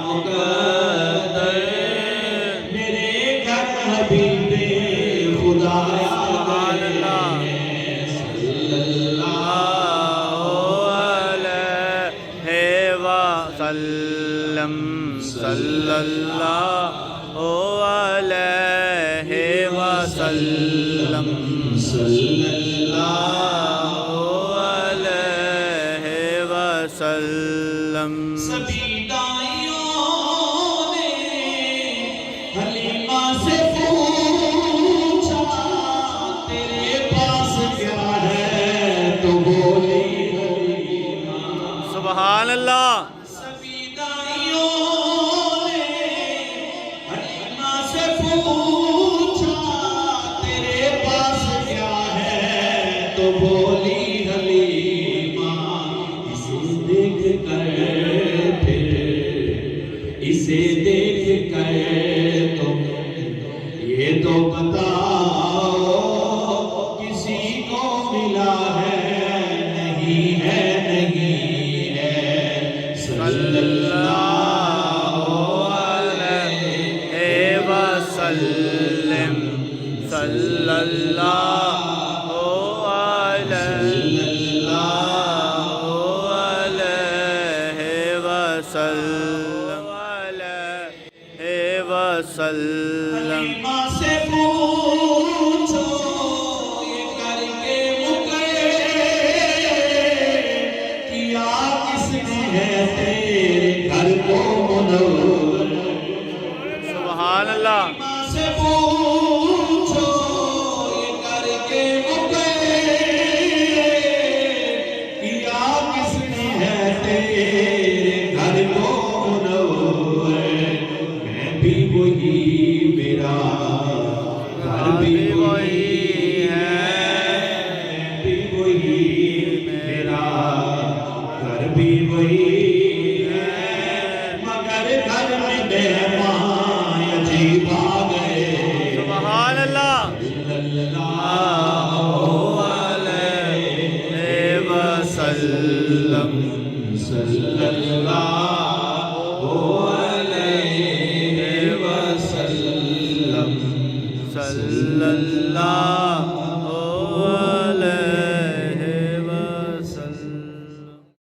مقدر میرے گھر حبیب خدا سبحان اللہ صلی اللہ علیہ وسلم صلی اللہ علیہ وسلم صلی اللہ علیہ وسلم سبھی دائیوں نے حلیمہ سے پوچھا تیرے پاس کیا ہے تو بولی حلیمہ سبحان اللہ سبھی دائیوں نے حلیمہ سے پوچھا تیرے پاس کیا ہے تو بولی حلیمہ اسے دیکھ کر پھر اسے دیکھ کر تم یہ تو بتاؤ کسی کو ملا ہے نہیں ہے نہیں ہے صلی اللہ علیہ وسلم صلی اللہ علیہ وسلم علیہ وسلم حلیمہ سے پوچھو یہ کر کے مکے کیا کس نے ہے تیرے گھر کو منور سبحان اللہ حلیمہ سے پوچھو یہ کر کے مکے کیا کس نے ہے تیرے گھر کو منور میں بھی وہی میرا گھر بھی وہی ہے میں بھی وہی میرا گھر بھی وہی ہے مگر گھر میں مہمان عجیب آ گئے سبحان اللہ صلی اللہ علیہ وسلم صلی اللہ علیہ وسلم صلی اللہ